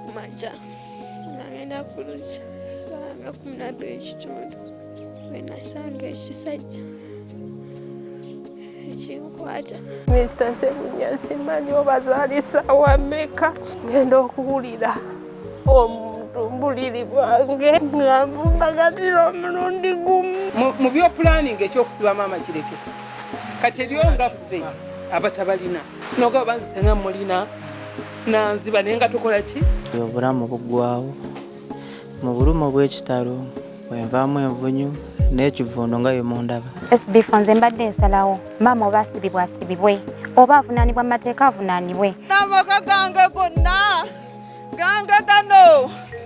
kumacha nagenda kulusa sanga 12:00 wenasanga ekisajja ekinkwata Mr. Sebunya simanyi obazaalisa wameka ngenda okuwulira omuntu mbuliri bwange ngambumbagatira omulundi gumu mu byo planning ekyokusiba maama kireke kati ebyo nga ffe abatabalina noga banzisenga mulina nanziba nenga tukola ki obulamu buggwawo mu bulumu bw'ekitalo bwenvaamu envunyu n'ekivuuno nga yemundaba SB4 nze mbadde nsalawo maama oba asibibwe oba avunaanibwa mu mateeka avunaanibwe n'amaka gange gonna gange gano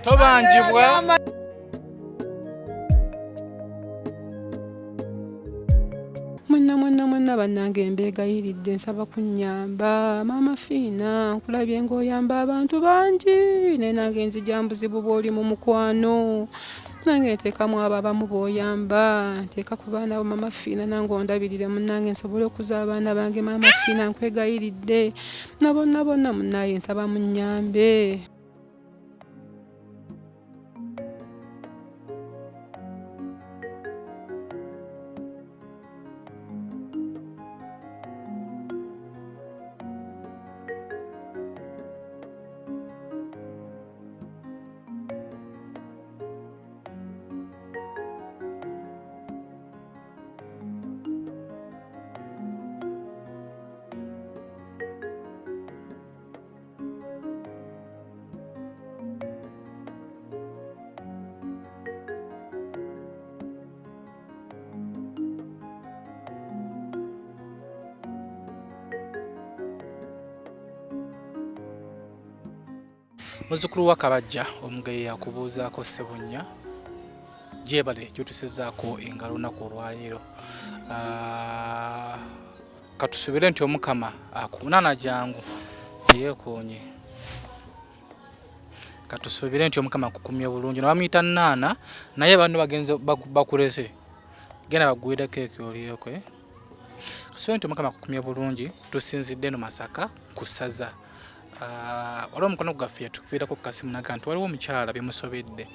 tobanjibwa Mwenna bannange mbeegayiridde nsaba kunnyamba maama Fiina nkulabye ng'oyamba abantu bangi naye nange nzija mbuzibu bw'oli mu mukwano nange nteekamu abo abamu b'oyamba nteeka ku baana bo maama Fiina nange ondabirire munnange nsobole okuza abaana bange maama Fiina nkwegayiridde na bonna munnaye nsaba munnyambe. Muzzukulu wa Kabajja omugeyi yakubuuzaako Ssebunya gyebale gyotusezaako engalo olunaku olwaleero katusubire nti Omukama akuunana jangu yeekoonye katusubire nti Omukama akukumye bulungi nabamuyita Naana naye banno bagenze bakulese genda bagwira keeki olyeko katusubire nti Omukama akukumye bulungi tusinzidde no Masaka ku ssaza waliwo omukono gwaffe yatukubirako ku kasimu naga nti waliwo omukyala Bimusobedde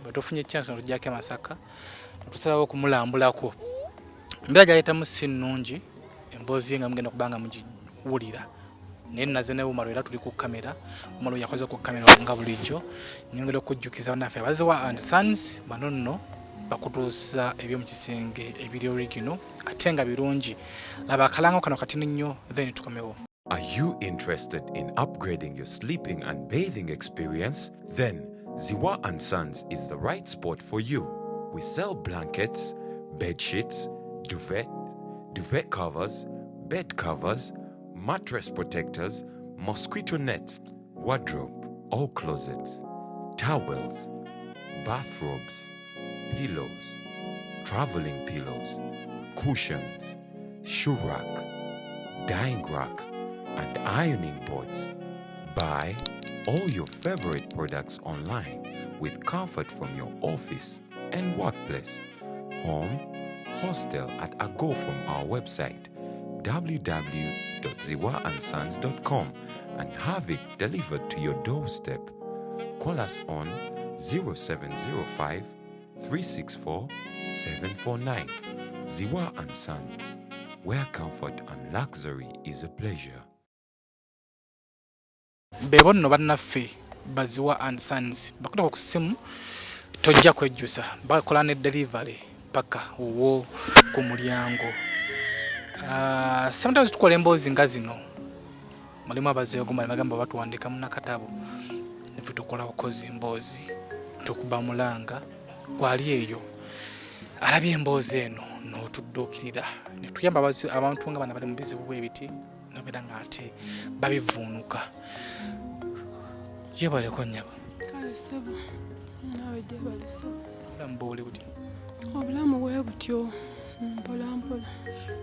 bwetufunye chance notujjako Masaka tusalawo okumulambulako embeera gyayitamu si nnungi emboozi ye nga mugenda kubanga mugiwulira naye naze ne Umaro era tuli ku kamera Umaro yakoze ku kamera nga bulijjo nyongera okujjukiza bannaffe abaziwa and Sons bano nno bakutuusa eby'omu kisenge ebiri original ate nga birungi laba akalango kano katini nnyo then tukomewo. Are you interested in upgrading your sleeping and bathing experience? Then Ziwa & Sons is the right spot for you. We sell blankets, bed sheets, duvet covers, bed covers, mattress protectors, mosquito nets, wardrobe, all closets, towels, bathrobes, pillows, traveling pillows, cushions, shoe rack, dyeing rack, and ironing boards. Buy all your favorite products online with comfort from your office and workplace, home, hostel at a go from our website www.ziwaansons.com and have it delivered to your doorstep. Call us on 0705 364 749. Ziwa & Sons, where comfort and luxury is a pleasure. Bebo nno bannaffe baziwa and Sons bakuta ku simu tojja kwejjusa bakola ne delivery paka wo ku mulyango. Sometimes tukola emboozi nga zino mulimu abazeegoma bagamba batuwandika mu nakatabo niffe tukola okozi emboozi tukuba mulanga wali eyo alabye emboozi eno n'otudduukirira ne tuyamba abantu nga bana bali mu bizibu bw'ebiti nobeera ng'ate babivuunuka yebaleko nnyabo kale ssebo nawe gyebale ssebo obulamu bwoli buti obulamu bwe butyo mpola mpola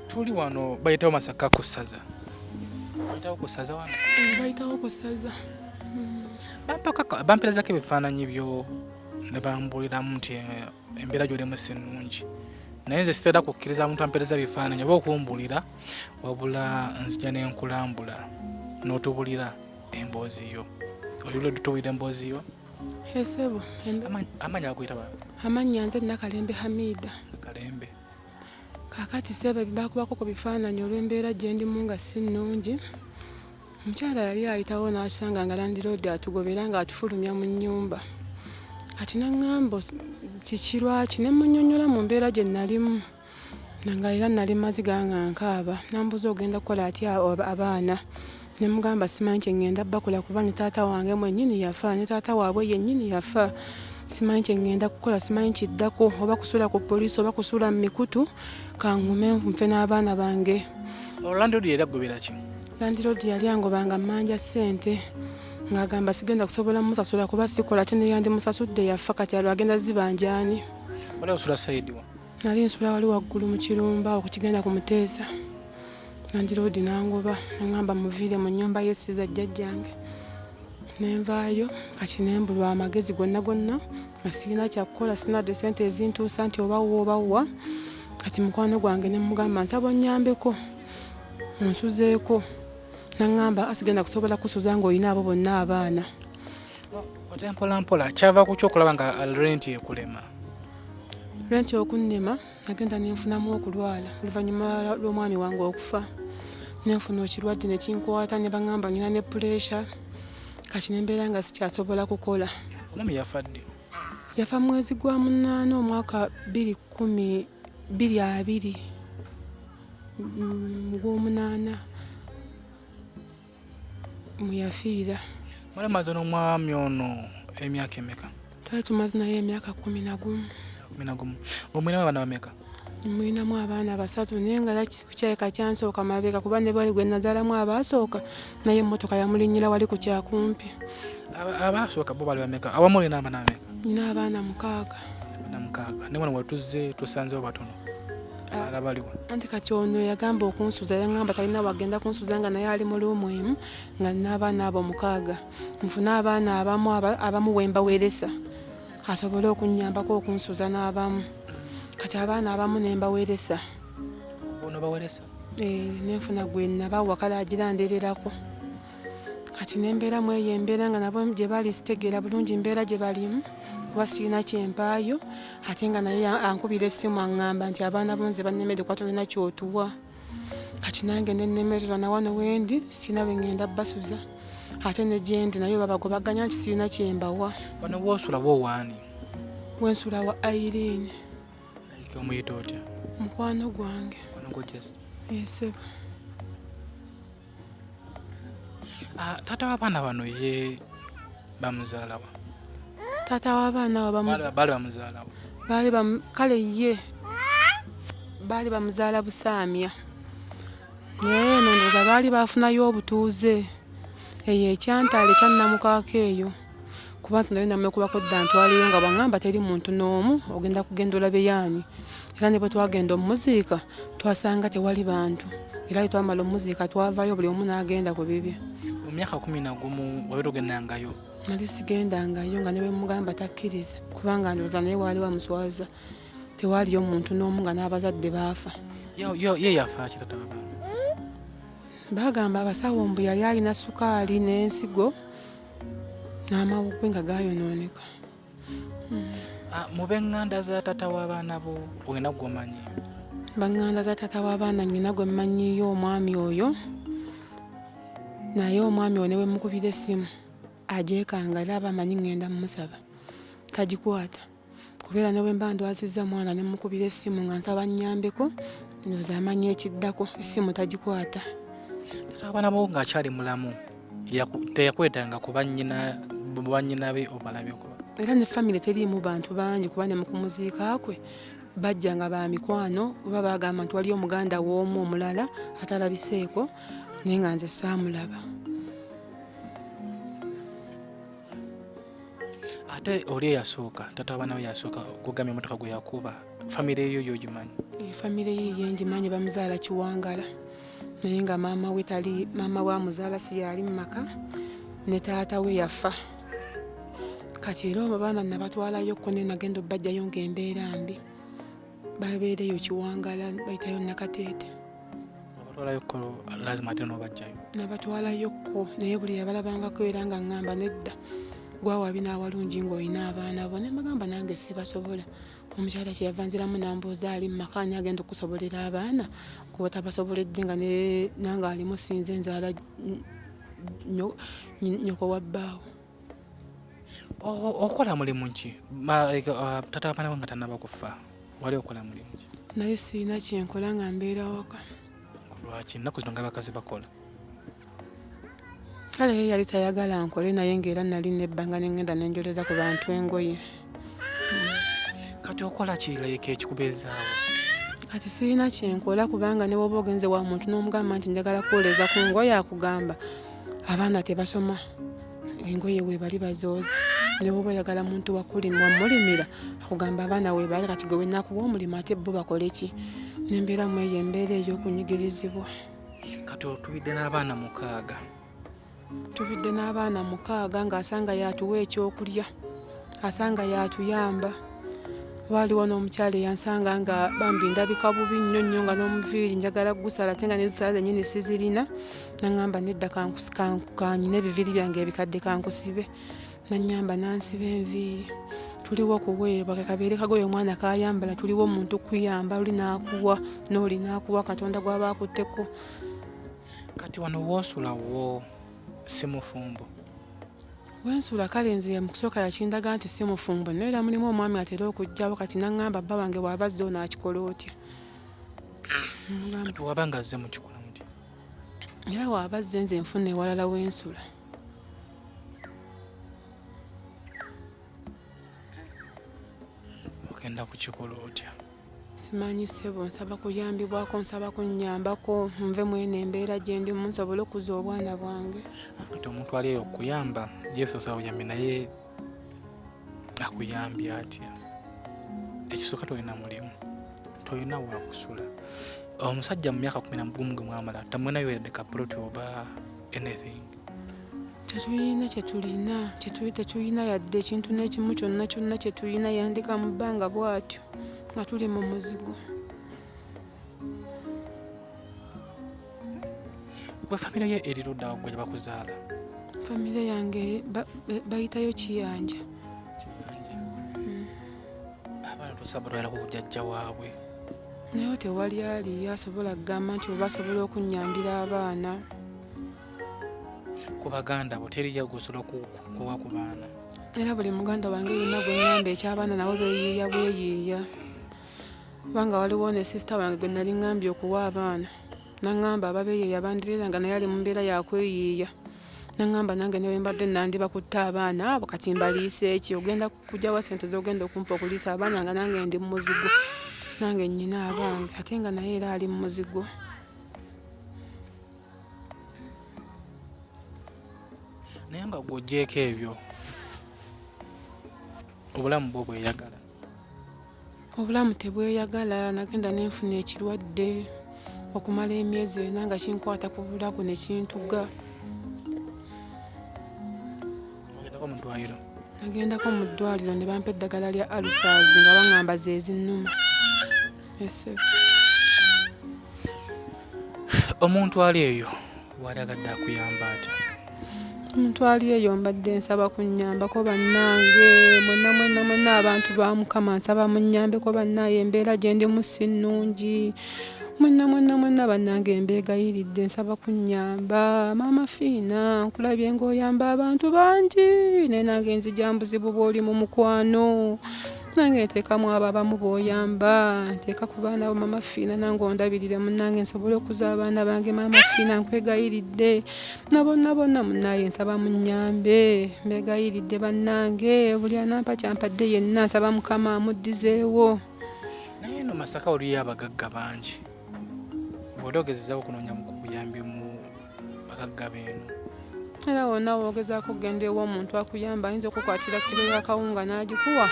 tuli wano bayitawo Masaka ku ssaza bayitawo ku ssaza wano bayitawo ku ssaza bampeerezako ebifaananyi byo ne bambuliramu nti embeera gy'olimu si nnungi naye nze sitera kukkiriza muntu ampeereza bifaananyi oba okumbulira wabula nzija n'enkulambula n'otubulira emboozi yo Oyulo tuwire emboozi yo. Esebo. Amanya akuyita ba. Amanya nze Nakalembe Hamida. Kalembe. Kakati sebe bibakubako ku bifaananyi olw'embeera gye ndimu nga si nnungi. Omukyala yali ayitawo n'asanga nga landiroodi atugobera nga atufulumya mu nnyumba. Kati naŋŋamba kikirwaki ne munnyonnyola mu mbeera gye nalimu. Nanga era nali maziga nga nkaaba. Nambuza ogenda kukola atya abaana. Ne mugamba simanyi kye ngenda bakula kuba ne taata wange mwennyini yafa ne taata waabwe yennyini yafa. Simanyi kye ngenda kukola, simanyi kiddako oba kusuula ku poliisi oba kusuula mu mikutu kangume nfe n'abaana bange. Landiroodi yali agobera ki? Landiroodi yali angobanga mmanja ssente ng'agamba sigenda kusobola musasula kuba sikola kye ne yandimusasudde yafa kati agenda zibanjaani. Wali osula sayidi wa? Nali nsula wali waggulu mu kirumba okukigenda ku Muteesa. Landiroodi n'angoba n'angamba muviire mu nnyumba y'essiza jjajjange. Nenvaayo kati nembulwa amagezi gonna nga sirina kyakukola sinadde ssente ezintuusa nti obawa kati mukwano gwange ne mugamba nsaba onnyambeko onsuzeeko. Naŋŋamba asigenda kusobola kusuza ng'olina abo bonna abaana. Ote mpola kyava ku kyokulaba nga renti ekulema. Renti okunnema nagenda nenfunamu okulwala oluvannyuma lw'omwami wange okufa. Nenfuna ekirwadde ne kinkwata ne baŋŋamba nina ne puleesha kati nembeera nga sikyasobola kukola. Omwami yafa ddi? Yafa mwezi gwa 8 omwaka 2020 gw'omunaana muyafiira. Mwali maze n'omwami ono emyaka emeka? Twali tumaze naye emyaka 11. Omwinamu abaana bameka? Mwinamu abaana 3 naye nga kukyayeka kyansooka mabega kuba ne bali gwe nazaalamu abasooka naye emmotoka yamulinnyira wali ku kyakumpi. Abasooka bo bali bameka? Awamu olina abaana bameka? Nina abaana 6. Ne wano wetuzze tusanzewo batono. Alabaliwa. Anti kati ono yagamba okunsuza yaŋŋamba talina wagenda kunsuza nga naye ali mu luumu emu nga nina abaana abo 6. Nfuna abaana abamu wembaweeresa asobole okunnyambako okunsuza n'abamu. Kati abaana abamu nembaweeresa. Ono baweeresa? Nenfuna gwe nabawa kale agirandererako. Kati nembeera mu eyo embeera nga nabo gye bali sitegeera bulungi embeera gye balimu kuba sirina kyempaayo ate nga naye ankubira essimu aŋŋamba nti abaana bonze bannemedde kuba tolina kyotuwa. Kati nange nennemererwa na wano wendi sirina bwe ngenda basuza ate ne gyendi naye babagobaganya nti sirina kyembawa. Wano woosula wowaani? Wensula wa Irene. Omuyita otya? Mukwano gwange. Esebo. Taata w'abaana bano ye bamuzaalawa? Taata w'abaana baali bamuzaalawa? Kale ye baali bamuzaala busaamya naye eno ndowooza baali bafunayo obutuuze eyo ekyantale kyannamukaako eyo kuba nti nayo namekubako dda ntwaliyo nga baŋŋamba teri muntu n'omu ogenda kugenda olabe yaani. Era ne bwe twagenda omuziika twasanga tewali bantu era bwe twamala omuziika twavaayo buli omu n'agenda ku bibye. Mu myaka 11 wali togendangayo? Nali sigendangayo nga ne bwe mugamba takkiriza kubanga ndowooza naye waali bamuswaza tewaliyo muntu n'omu nga n'abazadde baafa. Ye yafa ki taata w'abaana? Bagamba abasawo mbu yali alina sukaali n'ensigo n'amawuggwe nga gaayonooneka. Mu b'eŋŋanda za taata w'abaana bo olina gw'omanyi? Baŋŋanda za taata w'abaana nnyina gwe mmanyiyo omwami oyo naye omwami oyo ne bwe mukubira essimu agyekanga era aba amanyi ŋŋenda mumusaba tagikwata kubeera ne bwe mba ndwazizza mwana ne mukubira essimu nga nsaba nnyambeko ndowooza amanyi ekiddako essimu tagikwata. Taata w'abaana bo ng'akyali mulamu teyakwetanga ku bannyina be obalabyeko? Era ne famire teriimu bantu bangi kuba ne mukumuziika kwe bajja nga ba mikwano oba bagamba nti waliyo omuganda w'omu omulala atalabiseeko naye nga nze saamulaba. Ate oli eyasooka taata w'abaana be yasooka okugambya emmotoka gwe yakuba famire eyo y'ogimanyi? Famire ye yengimanyi bamuzaala Kiwangala naye nga maama we wa muzaala si yali mu maka ne taata we yafa. Kati era abaana nabatwalayo ko ne nagenda obbajjayo ng'embeera mbi babeereyo Kiwangala bayitayo Nakateete. batwalayo lazima ate n'obajjayo nabatwalayokko naye buli yabalabangako era nga ŋŋamba nedda gwawabi n'awalungi ng'olina abaana bo ne mbagamba nange sibasobola omukyala kyeyava nziramu nambuuza ali mu maka ani agenda okusobolera abaana kuba tabasoboledde nga nange alimu sinze nzaala nyoko wa bbaawo. Okola mulimu ki tata w'abaana bo nga tannaba kufa wali okola mulimu ki? Nali sirina kyenkola nga mbeera waka. Lwaki ennaku zino nga abakazi bakola? Kale ye yali tayagala nkole naye ng'era nali nebbanga nengenda nenjoleza ku bantu engoye. Kati okola kireeka ekikubeezaawo? Kati sirina kyenkola kubanga ne bw'oba ogenze wa muntu n'omugamba nti njagala kwoleza ku ngoye akugamba abaana tebasoma engoye weebali bazooza. Ne bw'oba oyagala muntu wamulimira akugamba abaana weebali kati gwe wennakuwa omulimu ate bo bakole ki? Nembeera mu eyo embeera ey'okunyigirizibwa. Kati otubidde n'abaana 6. Tubidde n'abaana 6 ng'asanga yatuwa ekyokulya, asanga yatuyamba. Waaliwo n'omukyala eyansanga nga bambi ndabika bubi nnyo nga n'omuviiri njagala gusala ate nga n'ezisala zennyini sizirina. Naŋŋamba nedda kanyina ebiviiri byange ebikadde kankusibe. Nannyamba nansiba enviiri. Tuliwo kuweebwa kakabeere kagoye omwana kayambala, tuliwo omuntu kuyamba oli n'akuwa n'oli n'akuwa Katonda gw'aba akutteko. Kati wano woosulawo si mufumbo? Wensula kale nze mu kusooka yakindaga nti si mufumbo naye era mulimu omwami atera okujjawo kati naŋŋamba bba wange bw'abazze onaakikola otya? Kati waba nga azze mukikola muti? Era w'abazze nze nfuna ewalala w'ensula. Ogenda kukikola otya? Simanyi ssebo, nsaba kuyambibwako, nsaba kunnyambako nve mweno embeera gye ndimu nsobole okuzza obwana bwange. Kati omuntu ali eyo okuyamba Yesu osaba buyambi naye akuyambye atya? Ekisooka tolina mulimu, tolina wakusula. Omusajja mu myaka 11 gwe mwamala tamwenayo yadde kaproti oba anything? Tetulina tetulina yadde ekintu n'ekimu kyonna kye tulina yandika mu bbanga bw'atyo nga tuli mu muzigo. Gwe famire ye eri ludda gwe gye bakuzaala? Famire yange bayitayo Kiyanja. Abaana tosaba lwalako ku jjajja waabwe? Naye tewali ali asobola kugamba nti oba asobola okunnyambira abaana. Ku baganda bo teri yagosola kuwa ku baana? Era buli muganda wange yonna gwe nnyamba eky'abaana nabo beeyiiya bweyiiya. Kubanga waliwo ne sisita wange gwe nali ŋŋambye okuwa abaana. Naŋŋamba ababeeyiiya bandireranga naye ali mu mbeera ya kweyiiya. Naŋŋamba nange ne bwe mbadde nandiba kutta abaana abo kati mbaliise ki? Ogenda kugyawa ssente z'ogenda okumpa okuliisa abaana nga nange ndi mu muzigo. Nange nnyina abange ate nga naye era ali mu muzigo. Naye nga gw'ogyeko ebyo obulamu bwo bweyagala? Obulamu tebweyagala. Nagenda nenfuna ekirwadde okumala emyezi 4 nga kinkwata ku bulago ne kintuga. Ogendako mu ddwaliro? Nagendako mu ddwaliro ne bampa eddagala lya ulcers nga baŋŋamba ze zinnuma. Omuntu ali eyo wali agadde akuyamba atya? Omuntu ali eyo mbadde nsaba kunnyambako bannange mwenna abantu ba Mukama nsaba munnyambeko bannange embeera gye ndimu si nnungi. Mwenna bannange mbeegayiridde nsaba kunnyamba. Maama Fiina nkulabye ng'oyamba abantu bangi naye nange nzija mbuzibu bw'oli mu mukwano. Nange nteekamu abo abamu b'oyamba, nteeka ku baana bo Maama Fiina nange ondabirire munnange nsobole okuza abaana bange Maama Fiina nkwegayiridde. Na bonna munnaye nsaba munnyambe mbeegayiridde bannange buli anampa kyampadde yenna nsaba Mukama amuddizeewo. Naye no Masaka oliyo abagagga bangi. Bw'oli ogezezaako okunoonya mu kukuyambi mu bagagga beenu? Era wonna woogezaako okugenda ew'omuntu akuyamba ayinza okukwatira kiro y'akawunga n'agikuwa.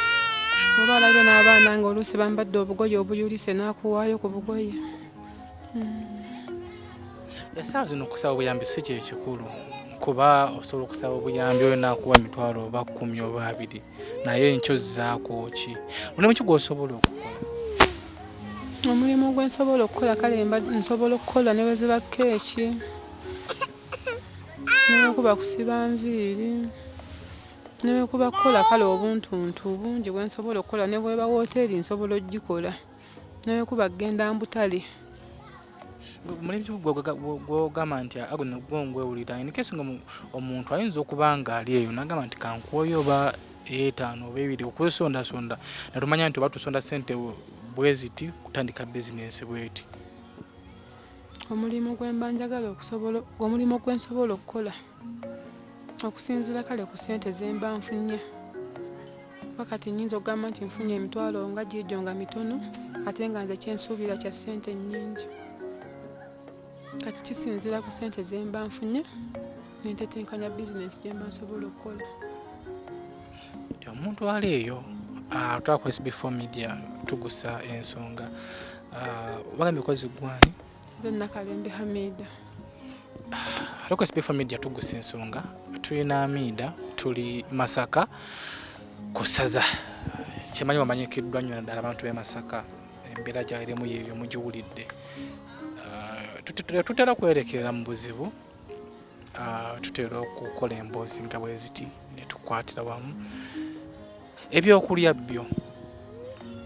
Oba alabye n'abaana nga oluusi bambadde obugoye obuyulise n'akuwaayo ku bugoye. Essaawa zino okusaba obuyambi si kye kikulu kuba osobola okusaba obuyambi oyo n'akuwa emitwalo oba 10 oba 20 naye enkyo zzaako ki? Mulimu ki gw'osobola okukola? Omulimu gwe nsobola okukola kale nsobola okukola ne bwe ziba keeki, ne kuba kusiba nviiri, ne kuba kukola kale obuntuntu bungi bwe nsobola okukola, ne bweba woteeri nsobola ogikola, ne kuba genda mbutale. Mulimu gw'ogamba nti ago ngwewulira in case omuntu ayinza okuba nga ali eyo n'agamba nti kankuoyo oba 5 oba 2 okwesondasonda natumanya nti oba tusonda ssente bweziti kutandika bizinensi bweti. Omulimu gwe mba njagala omulimu gwe nsobola okukola okusinziira kale ku ssente ze mba nfunye. Wakati nnyinza okugamba nti nfunye emitwalo nga gijo nga mitono ate nga nze kyensuubira kya ssente nnyingi. Kati kisinziira ku ssente ze mba nfunye n'entetenkanya bizinensi gye mba nsobola okukola. Omuntu ali eyo atwala ku SB4 Media Tuggussa Enssonga bagambye kozi gwani? Nze Nakalembe Hamida. Ali ku SB4 Media Tuggussa Enssonga tulina Hamida, tuli Masaka ku ssaza. Kimanyi bamanyikiddwa nnyo naddala abantu b'e Masaka, embeera gyalimu yeeyo mugiwulidde. Tutera kwerekera mu buzibu, tutera okukola emboozi nga bwe ziti ne tukwatira wamu. Ebyokulya byo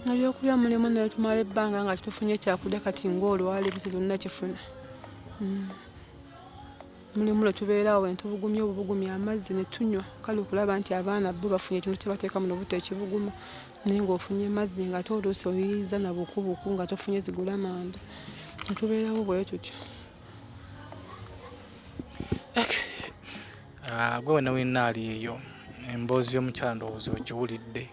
Ebyokulya mulimu ne tumala ebbanga nga tufunye ekyakulya kati ng'olwali tulina kifuna. Mulimu lwe tubeerawo ne tubugumya obubugumya amazzi ne tunywa, kale okulaba nti abaana bo bafunye ekintu kye bateeka mu buto ekibuguma, naye ng'ofunye amazzi nga ate oluusi oyiyiza na bukubuku nga tofunye zigulamanda. Ne tubeerawo bwe tutyo. Gwe wena wenna ali eyo emboozi y'omukyala ndowooza ogiwulidde.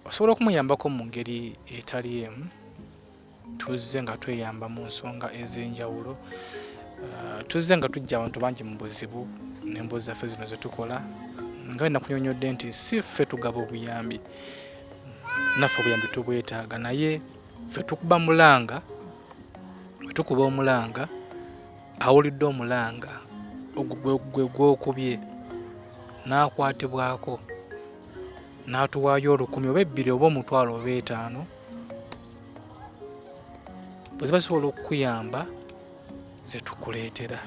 Osobola okumuyambako mu ngeri etali emu. Tuzze nga tweyamba mu nsonga ez'enjawulo. Tuzze nga tujja abantu bangi mu buzibu n'emboozi zaffe zino ze tukola. Nga wena kunyonyodde nti si ffe tugaba obuyambi, naffe obuyambi tubwetaaga, naye ffe tukuba mulanga, bwe tukuba omulanga awulidde omulanga gwe gwokubye n'akwatibwako n'atuwaayo 10 oba 2 oba 1,000 oba 5, bwe ziba zisobola okukuyamba ze tukuleetera.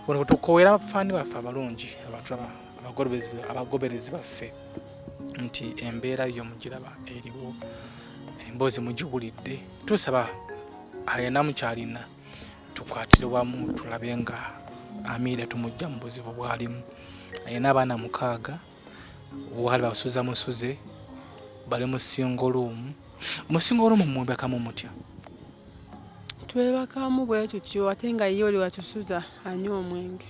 Wano tukowera abafaani baffe abalungi, abagoberezi baffe nti embeera y'omugiraba eriwo, emboozi mugiwulidde. Tusaba ayina mukyalina tukwatire wamu tulabe nga Hamida tumujja mu buzibu bwalimu. Ayina abaana 6 wali basuza musuze bali mu singoluumu. Mu singoluumu mwebakamu mutya? Twebakamu bwe tutyo ate nga ye oli watusuza anywa omwenge.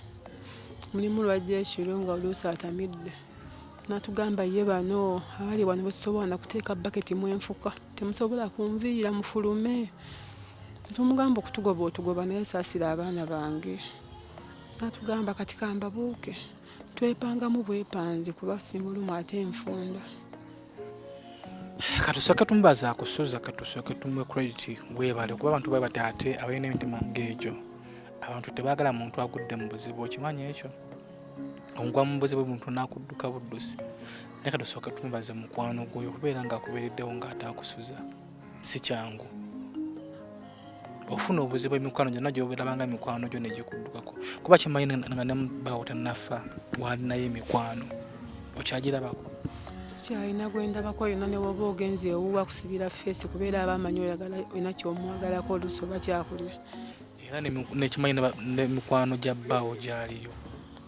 Mulimu lwajja ekiro nga oluusi atamidde. Natugamba ye bano abali wano basobola na kuteeka baketi mu enfuka, temusobola kunviira mufulume. Tumugamba okutugoba otugoba naye saasira abaana bange. Natugamba kati kambabuuke twepangamu bwepanzi kuba singoluumu ate enfunda. Katusooke tumubaza akusuuza, katusooke tumuwe credit webale kuba abantu bwe bataate abalina emitima ng'egyo. Abantu tebaagala muntu agudde mu buzibu, okimanyi ekyo? Ongwa mu buzibu omuntu n'akudduka buddusi. Naye katusooke tumubaze mukwano gwe okubeera ng'akubeereddewo ng'ataakusuza. Si kyangu. Ofuna obuzibu emikwano gyo nagyo obeerabanga emikwano gyo ne gikuddukako. Kuba kimanyi nga ne bawo tannafa walinayo emikwano. Okyagirabako? Sikyalina gwendabako yonna ne woba ogenze ewuwa kusibira feesi kubeera abamanyi olina kyomwagalako oluusi oba kyakulya. Era nekimanyi n'emikwano gya bbaawo gyaliyo.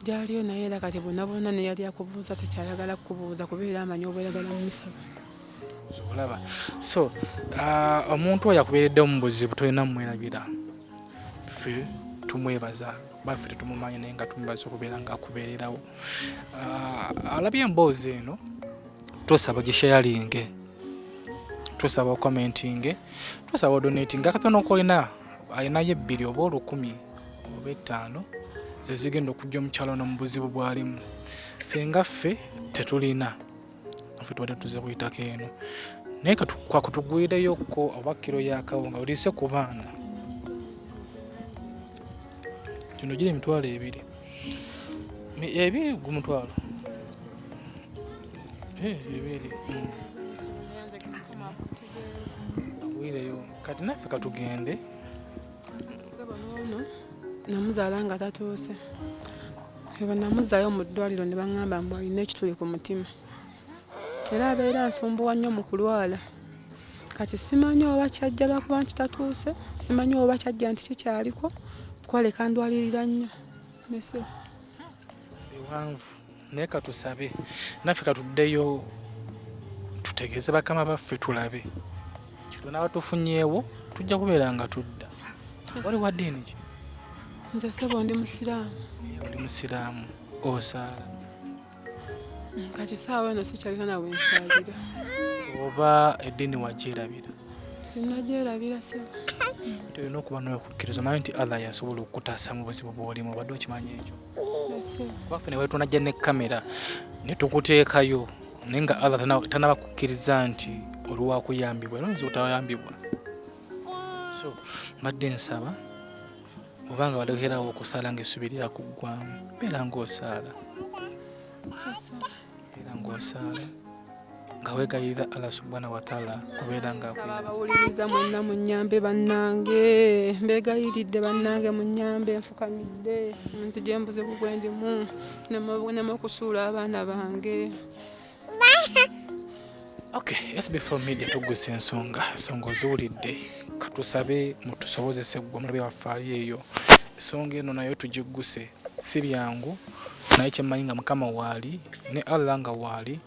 Gyaliyo naye era kati bonna ne yali akubuuza takyayagala kukubuuza kubeera amanyi obweragala mu musaba. Olaba. So omuntu oyo akubeereddewo mu buzibu tolina mwerabira. Ffe tumwebaza, baffe tetumumanyi naye nga tumubaza okubeera ng'akubeererawo. Alabye emboozi eno tosaba gishayalinge, tosaba okomentinge, tosaba odonatinga akatono kolina alinayo 2 oba 10 oba 5 ze zigenda okujja omukyalo no mu buzibu bwalimu. Ffe nga ffe tetulina, ffe tubadde tuze kuyitako eno naye kakutugwireyokko oba kiro yakawunga oliise ku baana. Kino giri emitwalo 2 2 gumutwalo 2. wireyo kati naffe katugende sebo nono namuzaala nga tatuuse eba namuzaayo mu ddwaliro ne baŋŋamba mbu alina ekituli ku mutima era abeera nsumbuwa nnyo mu kulwala kati simanyi oba kyajja lwakuba nkitatuuse simanyi oba kyajja nti kikyaliko kwaleka ndwalirira nnyo nese biwanvu naye katusabe naffe katuddeyo tutegeeze bakama baffe tulabe kitona batufunyeewo tujja kubeera nga tudda wali wa ddiini ki nze sebo ndi musiraamu oli musiraamu osaala kati saawa eno sikyalina nawe nsaalira oba eddiini wagyerabira sinnagyerabira sebo tulina okuba n'okukkiriza omanyi nti Allah yasobola okukutaasa mu buzibu bw'olimu obadde okimanyi ekyo kubaffe ne wetunajja ne kamera ne tukuteekayo naye nga Allah tanaba kukkiriza nti oli wakuyambibwa era oyinza obutayambibwa so mbadde nsaba obanga walekeraawo okusaala ng'essubi lyakuggwamu beera ng'osaala beera ng'osaala nga weegayirira Allah subhanahu wa ta'ala kubeera nga abawuliriza mwenna munnyambe bannange mbeegayiridde bannange munnyambe nfukamidde nzija embuzibu bwe ndimu nemu okusuula abaana bange. Okay, SB4 Media Tuggussa Enssonga ensonga oziwulidde katusabe mutusobozese gwe omulabe waffe ali eyo ensonga eno nayo tugigguse si byangu naye kyemmanyi nga mukama waali ne Allah nga waali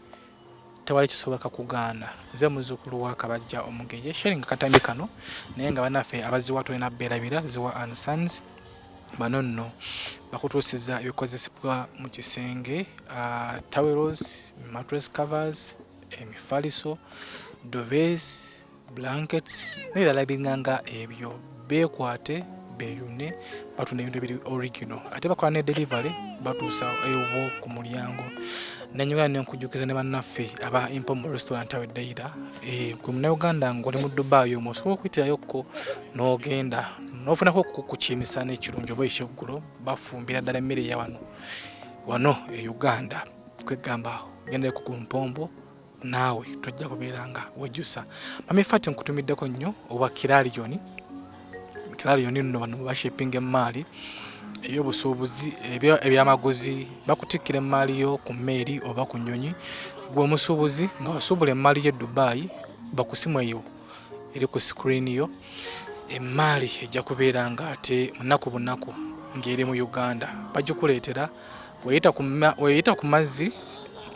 tewali kisoboka kugaana nze muzzukulu wa Kabajja Omugenje sharing katambi kano naye nga bannaffe abaziwa tolina beerabira ziwa and sons bano nno bakutuusiza ebikozesebwa mu kisenge towels, mattress covers, emifaliso, duvets, blankets n'ebirala binganga ebyo beekwate beeyune batunda ebintu ebiri original ate bakola ne delivery batuusa ewo ku mulyango nenyuga nenkujjukiza ne bannaffe aba Impom restaurant aweddeira ku Munnayuganda ng'oli mu Dubai omwo osobola okuyitilayokko n'ogenda n'ofunako kukiimisa n'ekirungi oba ekyeggulo bafumbira ddala emmere ya wano e Uganda kwegamba gendeko ku mpombo naawe tojja kubeera nga wejjusa mamifati nkutumiddeko nnyo oba kiraliyoni nno bano bashepinga emmaali ey'obusuubuzi ebyamaguzi bakutikkira emmaali yo ku mmeeri oba ku nnyonyi gwe omusuubuzi nga wasuubula emmaali y'e Dubai bakusimu eyo eri ku screen yo emmaali ejja kubeera nga ate munaku bunaku ng'eri mu Uganda bagikuleetera weyita ku mazzi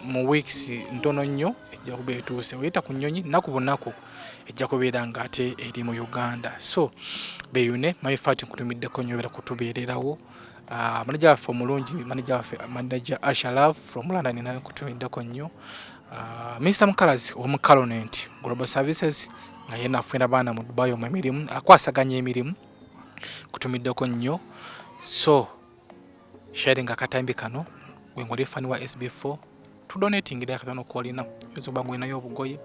mu weeks ntono nnyo ejja kubeera etuuse weyita ku nnyonyi naku bunaku ejja kubeera nga ate eri mu Uganda so beeyune mamifati nkutumiddeko nnyo beera kutubeererawo manager waffe omulungi manager Ashalaf from London naye nkutumiddeko nnyo Mr. Mukalazi omukalonent Global Services nga yena afunira baana mu Dubai omwo emirimu akwasaganya emirimu kutumiddeko nnyo so sharing akatambi kano wengoli fani wa SB4 donating ile akatano kolina oyinza okuba ng'olinayo obugoye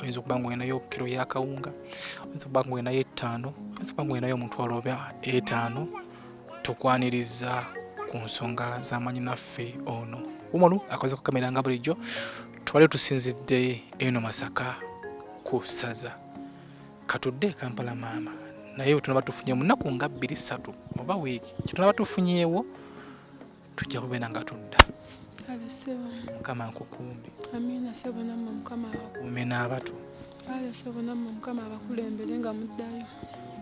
oyinza okuba ng'olinayo kilo ya kawunga oyinza okuba ng'olinayo 5 oyinza okuba ng'olinayo omutwalo oba 5 tukwaniriza ku nsonga z'amanyi naffe ono Wunno akoze ku kamera nga bulijjo twali tusinzidde eno Masaka ku ssaza katudde Kampala maama naye tunaba tufunye munaku nga 2-3 oba wiiki kitunaba tufunyeewo tujja kubeera nga tudda Mukama nkukumbe. Amina sebo namma Mukama akuume n'abato. Sebo namma Mukama abakulembere nga muddayo.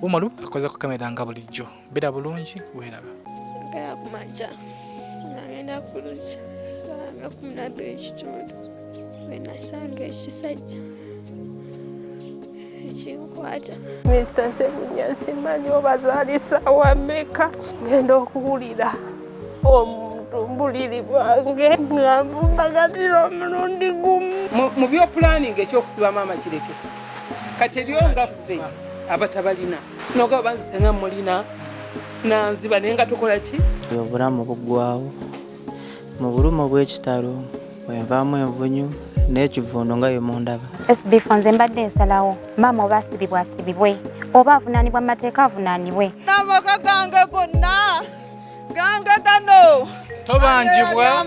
Wunno akoze ku kamera nga bulijjo beera bulungi weeraba. Mbeera ku makya nagenda kuluza sanga 12:00 wenasanga ekisajja ekinkwata Mr. Sebunya simanyi obazaalisa wameka ngenda okuwulira omutumbuliri bwange ngambumbagatira omulundi gumu mu byopulaning ekyokusiba maama kireke kati eryo nga ffe abatabalina noga banzise nga mulina nanziba naye nga tukola ki obulamu buggwawo mu bulumu bw'ekitalo bwenvaamu envunyu n'ekivuuno nga ye mundaba SB4 nze mbadde nsalawo maama oba asibibwe oba avunaanibwa mu mateeka avunaanibwe n'amaka gange gonna gange gano tobanjibwa